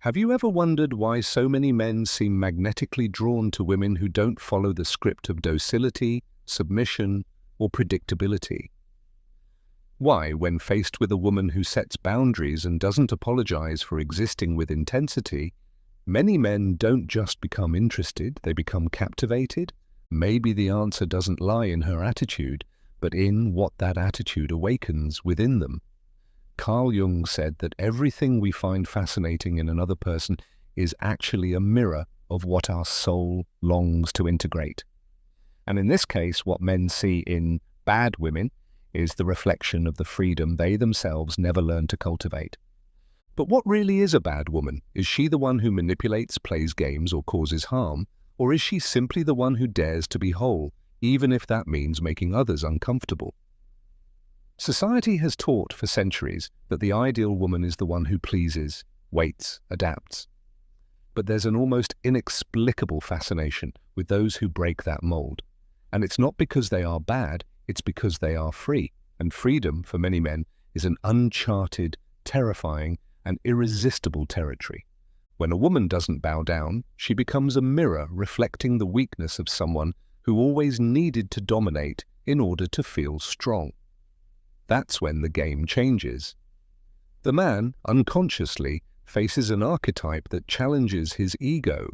Have you ever wondered why so many men seem magnetically drawn to women who don't follow the script of docility, submission, or predictability? Why, when faced with a woman who sets boundaries and doesn't apologize for existing with intensity, many men don't just become interested, they become captivated? Maybe the answer doesn't lie in her attitude, but in what that attitude awakens within them. Carl Jung said that everything we find fascinating in another person is actually a mirror of what our soul longs to integrate. And in this case, what men see in bad women is the reflection of the freedom they themselves never learned to cultivate. But what really is a bad woman? Is she the one who manipulates, plays games, or causes harm? Or is she simply the one who dares to be whole, even if that means making others uncomfortable? Society has taught for centuries that the ideal woman is the one who pleases, waits, adapts. But there's an almost inexplicable fascination with those who break that mold. And it's not because they are bad, it's because they are free. And freedom, for many men, is an uncharted, terrifying, and irresistible territory. When a woman doesn't bow down, she becomes a mirror reflecting the weakness of someone who always needed to dominate in order to feel strong. That's when the game changes. The man, unconsciously, faces an archetype that challenges his ego,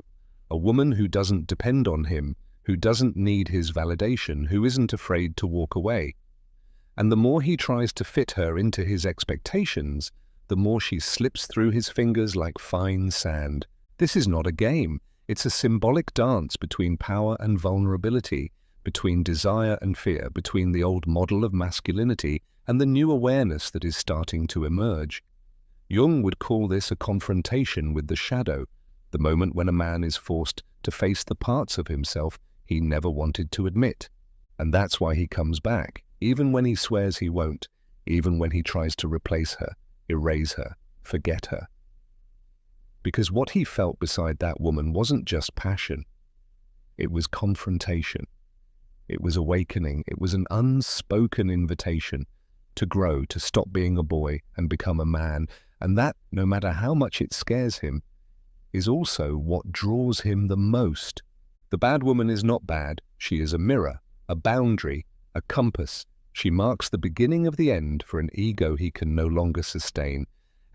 a woman who doesn't depend on him, who doesn't need his validation, who isn't afraid to walk away. And the more he tries to fit her into his expectations, the more she slips through his fingers like fine sand. This is not a game. It's a symbolic dance between power and vulnerability, between desire and fear, between the old model of masculinity and the new awareness that is starting to emerge. Jung would call this a confrontation with the shadow, the moment when a man is forced to face the parts of himself he never wanted to admit. And that's why he comes back, even when he swears he won't, even when he tries to replace her, erase her, forget her. Because what he felt beside that woman wasn't just passion. It was confrontation. It was awakening. It was an unspoken invitation to grow, to stop being a boy and become a man. And that, no matter how much it scares him, is also what draws him the most. The bad woman is not bad. She is a mirror, a boundary, a compass. She marks the beginning of the end for an ego he can no longer sustain,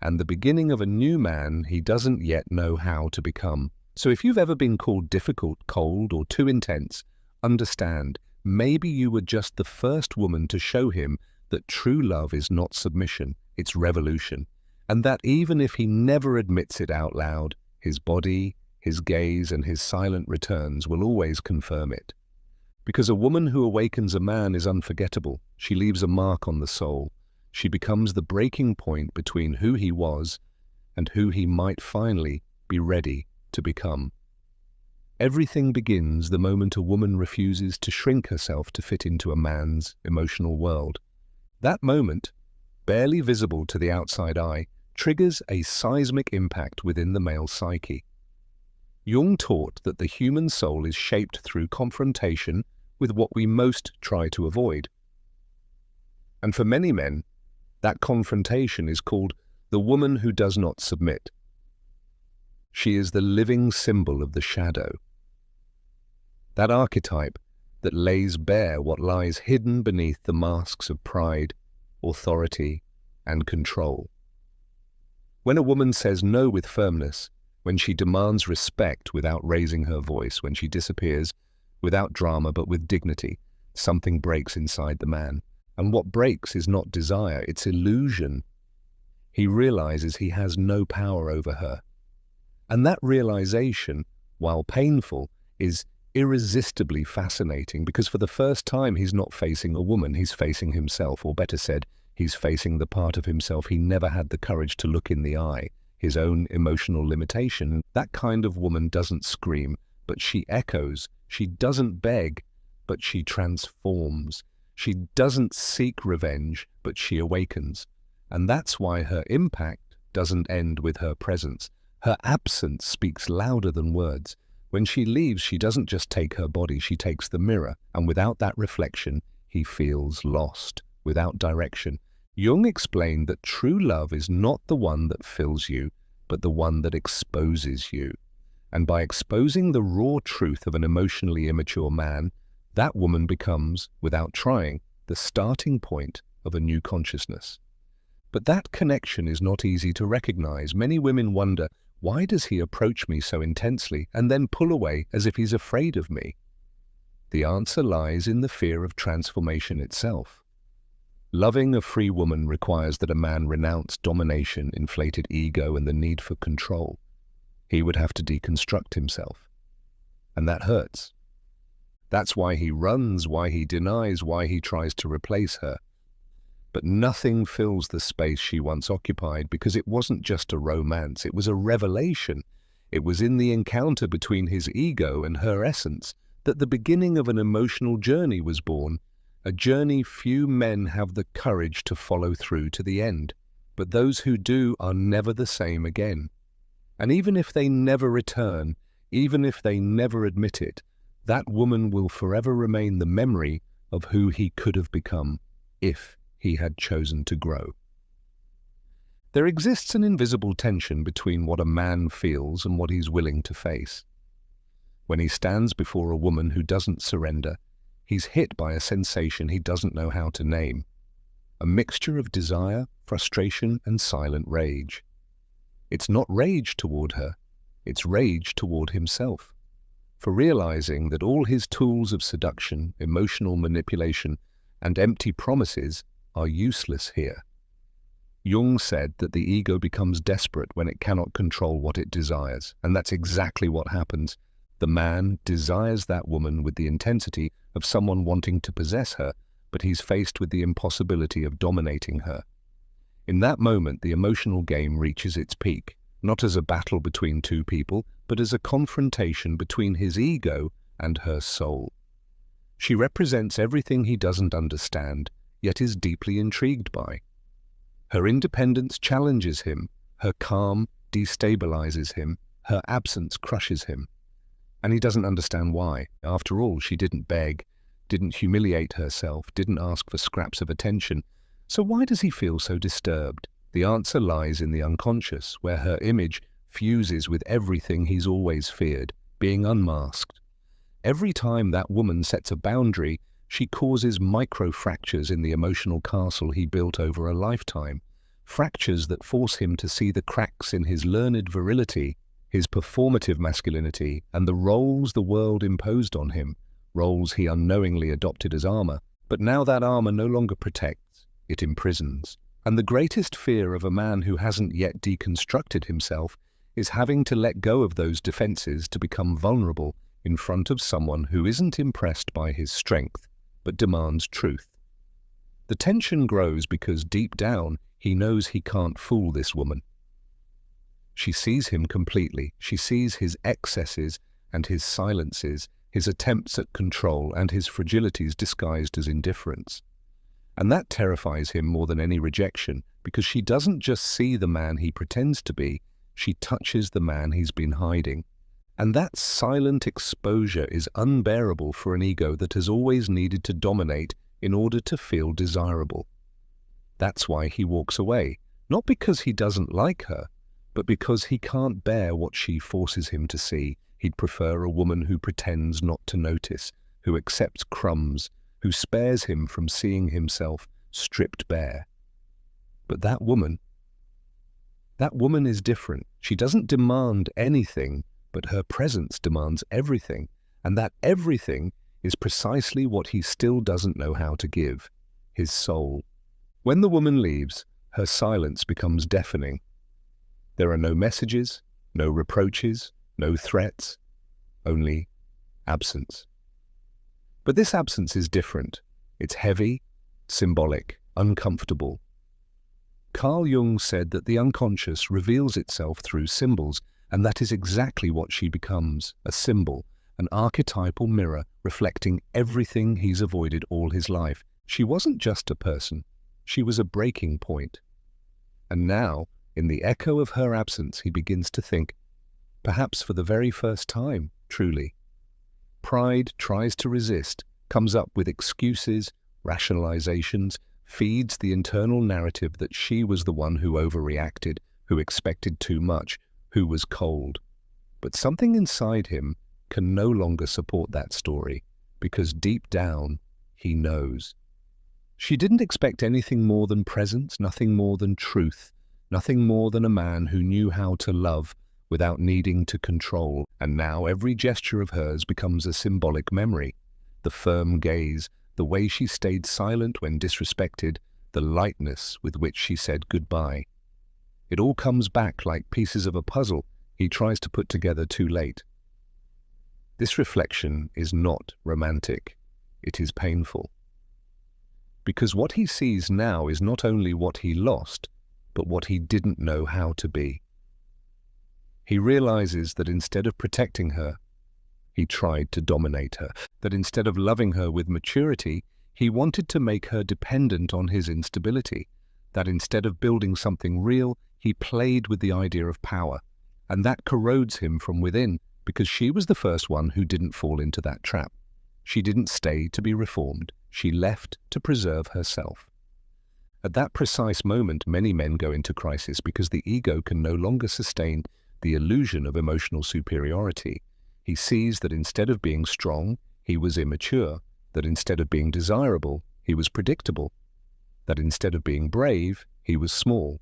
and the beginning of a new man he doesn't yet know how to become. So if you've ever been called difficult, cold, or too intense, understand, maybe you were just the first woman to show him that true love is not submission, it's revolution. And that even if he never admits it out loud, his body, his gaze, and his silent returns will always confirm it. Because a woman who awakens a man is unforgettable. She leaves a mark on the soul. She becomes the breaking point between who he was and who he might finally be ready to become. Everything begins the moment a woman refuses to shrink herself to fit into a man's emotional world. That moment, barely visible to the outside eye, triggers a seismic impact within the male psyche. Jung taught that the human soul is shaped through confrontation with what we most try to avoid. And for many men, that confrontation is called the woman who does not submit. She is the living symbol of the shadow. That archetype that lays bare what lies hidden beneath the masks of pride, authority, and control. When a woman says no with firmness, when she demands respect without raising her voice, when she disappears without drama but with dignity, something breaks inside the man. And what breaks is not desire, it's illusion. He realizes he has no power over her. And that realization, while painful, is irresistibly fascinating, because for the first time he's not facing a woman, he's facing himself, or better said, he's facing the part of himself he never had the courage to look in the eye, his own emotional limitation. That kind of woman doesn't scream, but she echoes. She doesn't beg, but she transforms. She doesn't seek revenge, but she awakens. And that's why her impact doesn't end with her presence. Her absence speaks louder than words. When she leaves, she doesn't just take her body, she takes the mirror. And without that reflection, he feels lost, without direction. Jung explained that true love is not the one that fills you, but the one that exposes you. And by exposing the raw truth of an emotionally immature man, that woman becomes, without trying, the starting point of a new consciousness. But that connection is not easy to recognize. Many women wonder, why does he approach me so intensely and then pull away as if he's afraid of me? The answer lies in the fear of transformation itself. Loving a free woman requires that a man renounce domination, inflated ego, and the need for control. He would have to deconstruct himself. And that hurts. That's why he runs, why he denies, why he tries to replace her. But nothing fills the space she once occupied, because it wasn't just a romance, it was a revelation. It was in the encounter between his ego and her essence that the beginning of an emotional journey was born, a journey few men have the courage to follow through to the end. But those who do are never the same again. And even if they never return, even if they never admit it, that woman will forever remain the memory of who he could have become if he had chosen to grow. There exists an invisible tension between what a man feels and what he's willing to face. When he stands before a woman who doesn't surrender, he's hit by a sensation he doesn't know how to name, a mixture of desire, frustration, and silent rage. It's not rage toward her, it's rage toward himself, for realizing that all his tools of seduction, emotional manipulation, and empty promises are useless here. Jung said that the ego becomes desperate when it cannot control what it desires, and that's exactly what happens. The man desires that woman with the intensity of someone wanting to possess her, but he's faced with the impossibility of dominating her. In that moment, the emotional game reaches its peak, not as a battle between two people, but as a confrontation between his ego and her soul. She represents everything he doesn't understand, yet is deeply intrigued by. Her independence challenges him, her calm destabilizes him, her absence crushes him. And he doesn't understand why. After all, she didn't beg, didn't humiliate herself, didn't ask for scraps of attention. So why does he feel so disturbed? The answer lies in the unconscious, where her image fuses with everything he's always feared, being unmasked. Every time that woman sets a boundary, she causes micro-fractures in the emotional castle he built over a lifetime, fractures that force him to see the cracks in his learned virility, his performative masculinity, and the roles the world imposed on him, roles he unknowingly adopted as armor. But now that armor no longer protects, it imprisons. And the greatest fear of a man who hasn't yet deconstructed himself is having to let go of those defenses to become vulnerable in front of someone who isn't impressed by his strength, but demands truth. The tension grows because deep down he knows he can't fool this woman. She sees him completely. She sees his excesses and his silences, his attempts at control and his fragilities disguised as indifference. And that terrifies him more than any rejection, because she doesn't just see the man he pretends to be, she touches the man he's been hiding. And that silent exposure is unbearable for an ego that has always needed to dominate in order to feel desirable. That's why he walks away, not because he doesn't like her, but because he can't bear what she forces him to see. He'd prefer a woman who pretends not to notice, who accepts crumbs, who spares him from seeing himself stripped bare. But that woman is different. She doesn't demand anything, but her presence demands everything, and that everything is precisely what he still doesn't know how to give, his soul. When the woman leaves, her silence becomes deafening. There are no messages, no reproaches, no threats, only absence. But this absence is different. It's heavy, symbolic, uncomfortable. Carl Jung said that the unconscious reveals itself through symbols, and that is exactly what she becomes, a symbol, an archetypal mirror reflecting everything he's avoided all his life. She wasn't just a person, she was a breaking point. And now, in the echo of her absence, he begins to think, perhaps for the very first time, truly. Pride tries to resist, comes up with excuses, rationalizations, feeds the internal narrative that she was the one who overreacted, who expected too much, who was cold. But something inside him can no longer support that story, because deep down, he knows. She didn't expect anything more than presence, nothing more than truth, nothing more than a man who knew how to love without needing to control. And now every gesture of hers becomes a symbolic memory. The firm gaze, the way she stayed silent when disrespected, the lightness with which she said goodbye. It all comes back like pieces of a puzzle he tries to put together too late. This reflection is not romantic. It is painful. Because what he sees now is not only what he lost, but what he didn't know how to be. He realizes that instead of protecting her, he tried to dominate her, that instead of loving her with maturity, he wanted to make her dependent on his instability, that instead of building something real, he played with the idea of power, and that corrodes him from within, because she was the first one who didn't fall into that trap. She didn't stay to be reformed. She left to preserve herself. At that precise moment, many men go into crisis because the ego can no longer sustain the illusion of emotional superiority. He sees that instead of being strong, he was immature, that instead of being desirable, he was predictable, that instead of being brave, he was small.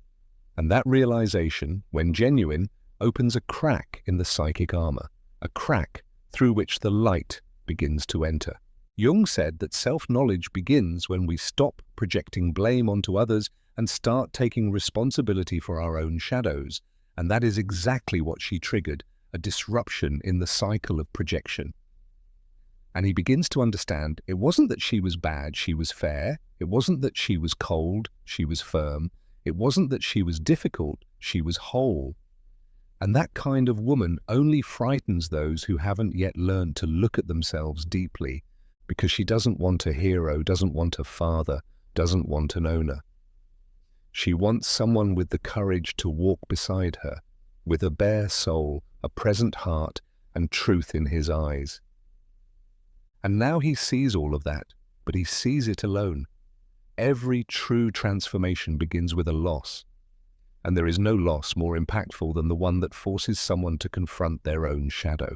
And that realization, when genuine, opens a crack in the psychic armor, a crack through which the light begins to enter. Jung said that self-knowledge begins when we stop projecting blame onto others and start taking responsibility for our own shadows. And that is exactly what she triggered, a disruption in the cycle of projection. And he begins to understand it wasn't that she was bad, she was fair. It wasn't that she was cold, she was firm. It wasn't that she was difficult, she was whole. And that kind of woman only frightens those who haven't yet learned to look at themselves deeply, because she doesn't want a hero, doesn't want a father, doesn't want an owner. She wants someone with the courage to walk beside her, with a bare soul, a present heart, and truth in his eyes. And now he sees all of that, but he sees it alone. Every true transformation begins with a loss, and there is no loss more impactful than the one that forces someone to confront their own shadow.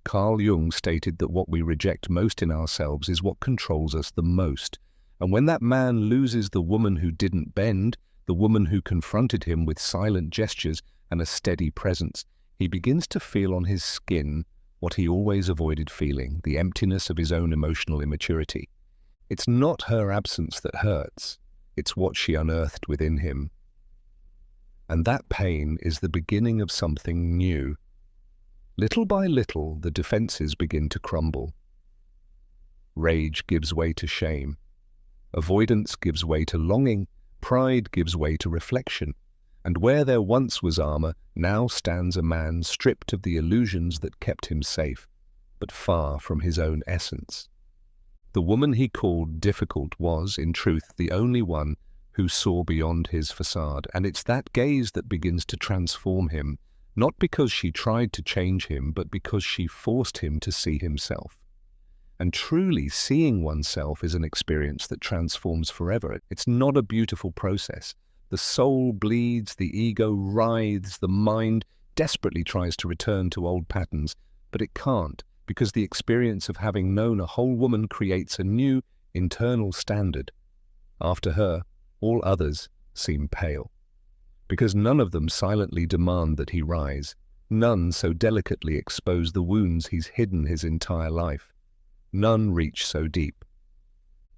Carl Jung stated that what we reject most in ourselves is what controls us the most. And when that man loses the woman who didn't bend, the woman who confronted him with silent gestures and a steady presence, he begins to feel on his skin what he always avoided feeling, the emptiness of his own emotional immaturity. It's not her absence that hurts, it's what she unearthed within him. And that pain is the beginning of something new. Little by little, the defenses begin to crumble. Rage gives way to shame. Avoidance gives way to longing. Pride gives way to reflection. And where there once was armor, now stands a man stripped of the illusions that kept him safe, but far from his own essence. The woman he called difficult was, in truth, the only one who saw beyond his facade, and it's that gaze that begins to transform him, not because she tried to change him, but because she forced him to see himself. And truly, seeing oneself is an experience that transforms forever. It's not a beautiful process. The soul bleeds, the ego writhes, the mind desperately tries to return to old patterns, but it can't, because the experience of having known a whole woman creates a new internal standard. After her, all others seem pale, because none of them silently demand that he rise. None so delicately expose the wounds he's hidden his entire life. None reach so deep.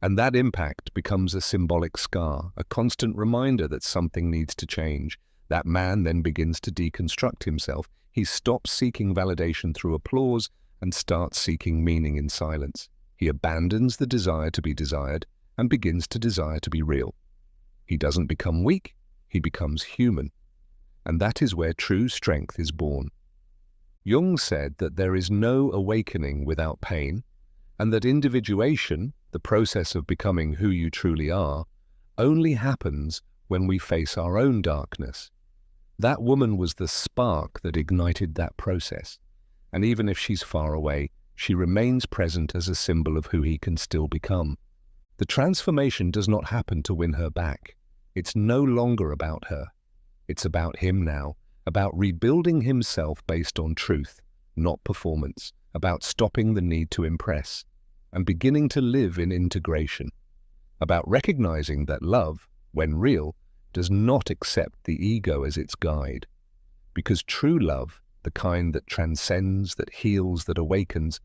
And that impact becomes a symbolic scar, a constant reminder that something needs to change. That man then begins to deconstruct himself. He stops seeking validation through applause and starts seeking meaning in silence. He abandons the desire to be desired and begins to desire to be real. He doesn't become weak, he becomes human. And that is where true strength is born. Jung said that there is no awakening without pain, and that individuation, the process of becoming who you truly are, only happens when we face our own darkness. That woman was the spark that ignited that process. And even if she's far away, she remains present as a symbol of who he can still become. The transformation does not happen to win her back. It's no longer about her. It's about him now, about rebuilding himself based on truth, not performance, about stopping the need to impress, and beginning to live in integration, about recognizing that love, when real, does not accept the ego as its guide, because true love, the kind that transcends, that heals, that awakens,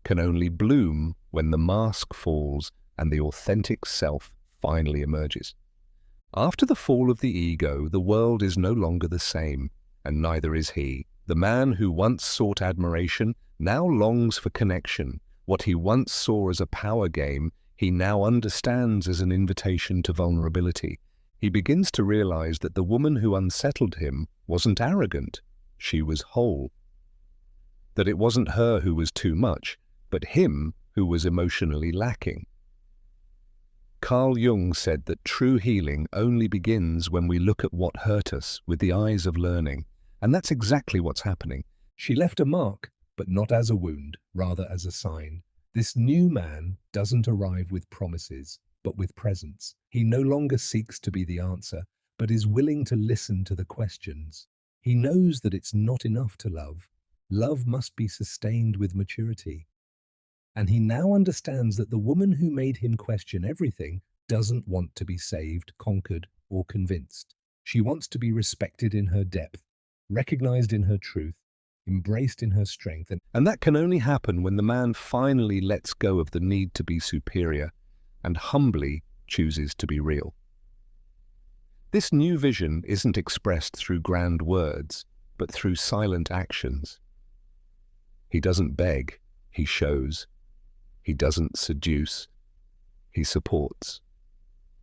can only bloom when the mask falls and the authentic self finally emerges. After the fall of the ego, the world is no longer the same, and neither is he. The man who once sought admiration now longs for connection. What he once saw as a power game, he now understands as an invitation to vulnerability. He begins to realize that the woman who unsettled him wasn't arrogant, she was whole. That it wasn't her who was too much, but him who was emotionally lacking. Carl Jung said that true healing only begins when we look at what hurt us with the eyes of learning, and that's exactly what's happening. She left a mark, but not as a wound, rather as a sign. This new man doesn't arrive with promises, but with presence. He no longer seeks to be the answer, but is willing to listen to the questions. He knows that it's not enough to love. Love must be sustained with maturity. And he now understands that the woman who made him question everything doesn't want to be saved, conquered, or convinced. She wants to be respected in her depth, recognized in her truth, embraced in her strength. And that can only happen when the man finally lets go of the need to be superior and humbly chooses to be real. This new vision isn't expressed through grand words, but through silent actions. He doesn't beg, he shows. He doesn't seduce, he supports.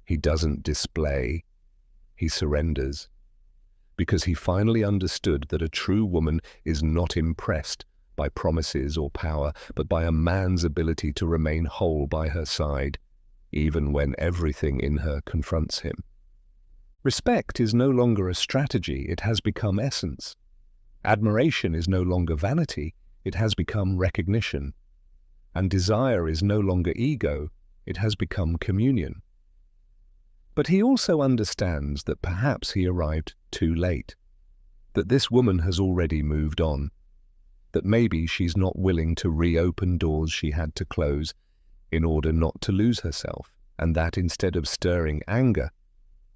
He doesn't display, he surrenders. Because he finally understood that a true woman is not impressed by promises or power, but by a man's ability to remain whole by her side, even when everything in her confronts him. Respect is no longer a strategy, it has become essence. Admiration is no longer vanity, it has become recognition. And desire is no longer ego, it has become communion. But he also understands that perhaps he arrived too late, that this woman has already moved on, that maybe she's not willing to reopen doors she had to close in order not to lose herself, and that instead of stirring anger,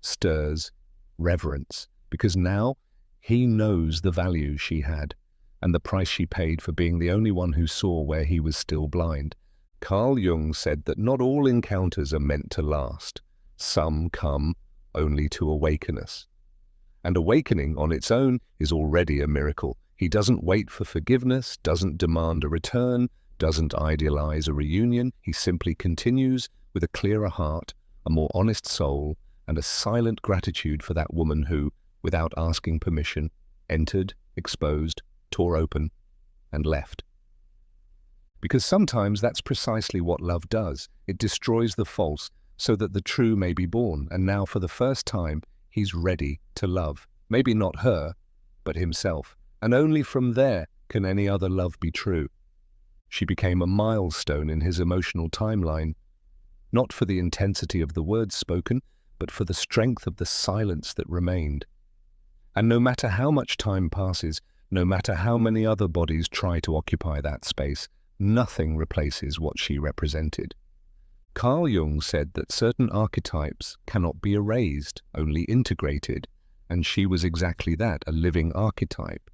stirs reverence, because now he knows the value she had and the price she paid for being the only one who saw where he was still blind. Carl Jung said that not all encounters are meant to last. Some come only to awaken us. And awakening on its own is already a miracle. He doesn't wait for forgiveness, doesn't demand a return, doesn't idealize a reunion. He simply continues with a clearer heart, a more honest soul, and a silent gratitude for that woman who, without asking permission, entered, exposed, tore open, and left. Because sometimes that's precisely what love does. It destroys the false so that the true may be born, and now for the first time he's ready to love. Maybe not her, but himself. And only from there can any other love be true. She became a milestone in his emotional timeline, not for the intensity of the words spoken, but for the strength of the silence that remained. And no matter how much time passes, no matter how many other bodies try to occupy that space, nothing replaces what she represented. Carl Jung said that certain archetypes cannot be erased, only integrated, and she was exactly that, a living archetype.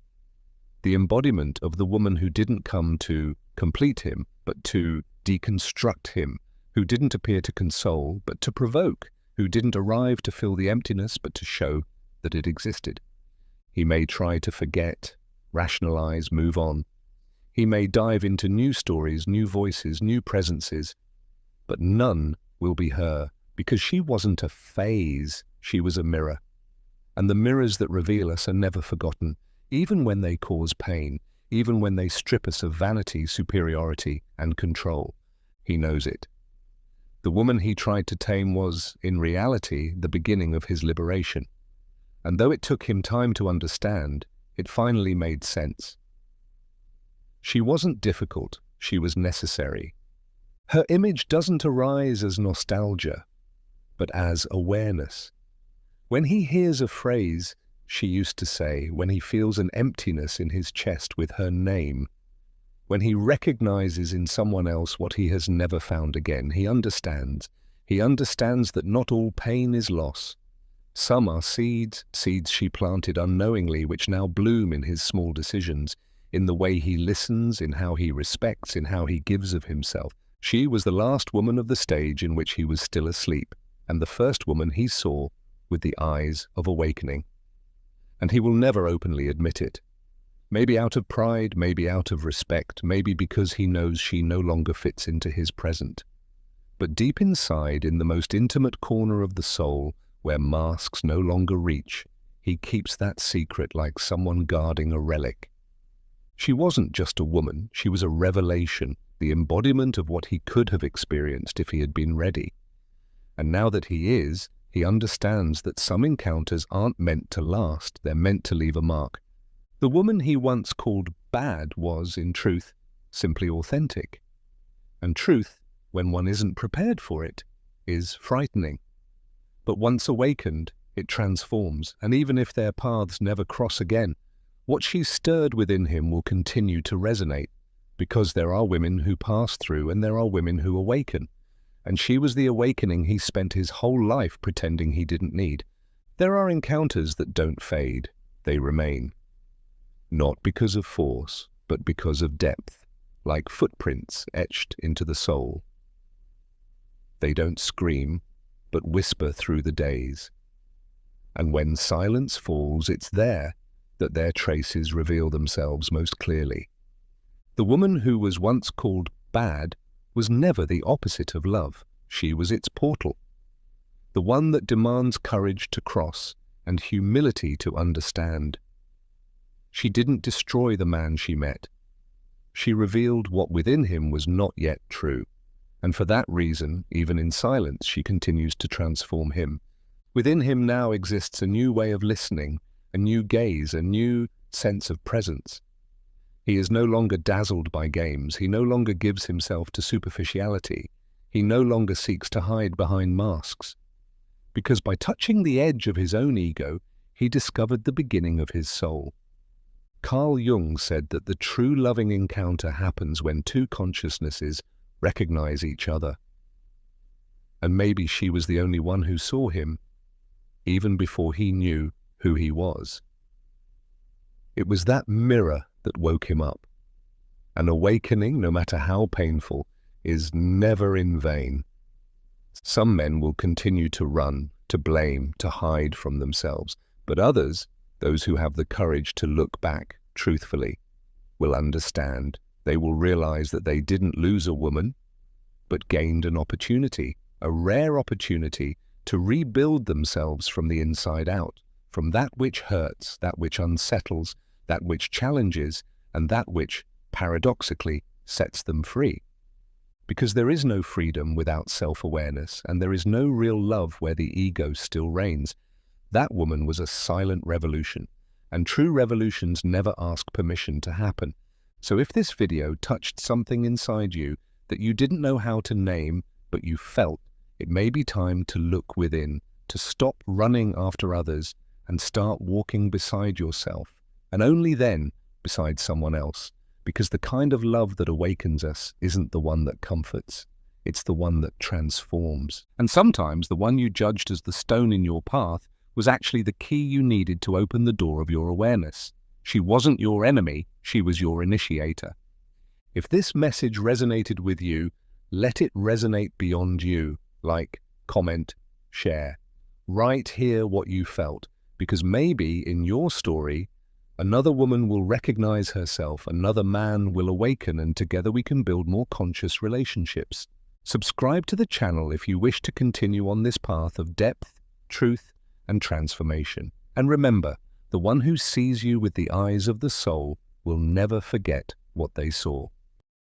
The embodiment of the woman who didn't come to complete him, but to deconstruct him, who didn't appear to console, but to provoke, who didn't arrive to fill the emptiness, but to show that it existed. He may try to forget, rationalize, move on. He may dive into new stories, new voices, new presences, but none will be her, because she wasn't a phase, she was a mirror. And the mirrors that reveal us are never forgotten, even when they cause pain, even when they strip us of vanity, superiority, and control. He knows it. The woman he tried to tame was, in reality, the beginning of his liberation. And though it took him time to understand, it finally made sense. She wasn't difficult, she was necessary. Her image doesn't arise as nostalgia, but as awareness. When he hears a phrase, she used to say, when he feels an emptiness in his chest with her name, when he recognizes in someone else what he has never found again, he understands. He understands that not all pain is loss. Some are seeds she planted unknowingly, which now bloom in his small decisions, in the way he listens, in how he respects, in how he gives of himself. She was the last woman of the stage in which he was still asleep, and the first woman he saw with the eyes of awakening. And he will never openly admit it. Maybe out of pride, maybe out of respect, maybe because he knows she no longer fits into his present. But deep inside, in the most intimate corner of the soul, where masks no longer reach, he keeps that secret like someone guarding a relic. She wasn't just a woman, she was a revelation, the embodiment of what he could have experienced if he had been ready. And now that he is, he understands that some encounters aren't meant to last, they're meant to leave a mark. The woman he once called bad was, in truth, simply authentic. And truth, when one isn't prepared for it, is frightening. But once awakened, it transforms, and even if their paths never cross again, what she stirred within him will continue to resonate, because there are women who pass through and there are women who awaken. And she was the awakening he spent his whole life pretending he didn't need. There are encounters that don't fade, they remain. Not because of force, but because of depth, like footprints etched into the soul. They don't scream, but whisper through the days. And when silence falls, it's there that their traces reveal themselves most clearly. The woman who was once called bad was never the opposite of love. She was its portal. The one that demands courage to cross and humility to understand. She didn't destroy the man she met. She revealed what within him was not yet true. And for that reason, even in silence, she continues to transform him. Within him now exists a new way of listening, a new gaze, a new sense of presence. He is no longer dazzled by games. He no longer gives himself to superficiality. He no longer seeks to hide behind masks. Because by touching the edge of his own ego, he discovered the beginning of his soul. Carl Jung said that the true loving encounter happens when two consciousnesses recognize each other. And maybe she was the only one who saw him, even before he knew who he was. It was that mirror that woke him up. An awakening, no matter how painful, is never in vain. Some men will continue to run, to blame, to hide from themselves, but others, those who have the courage to look back truthfully, will understand. They will realize that they didn't lose a woman, but gained an opportunity, a rare opportunity to rebuild themselves from the inside out, from that which hurts, that which unsettles, that which challenges, and that which, paradoxically, sets them free. Because there is no freedom without self-awareness, and there is no real love where the ego still reigns. That woman was a silent revolution, and true revolutions never ask permission to happen. So if this video touched something inside you that you didn't know how to name, but you felt, it may be time to look within, to stop running after others and start walking beside yourself, and only then beside someone else. Because the kind of love that awakens us isn't the one that comforts, it's the one that transforms. And sometimes the one you judged as the stone in your path was actually the key you needed to open the door of your awareness. She wasn't your enemy, she was your initiator. If this message resonated with you, let it resonate beyond you. Like, comment, share. Write here what you felt, because maybe in your story, another woman will recognize herself, another man will awaken, and together we can build more conscious relationships. Subscribe to the channel if you wish to continue on this path of depth, truth, and transformation. And remember, the one who sees you with the eyes of the soul will never forget what they saw.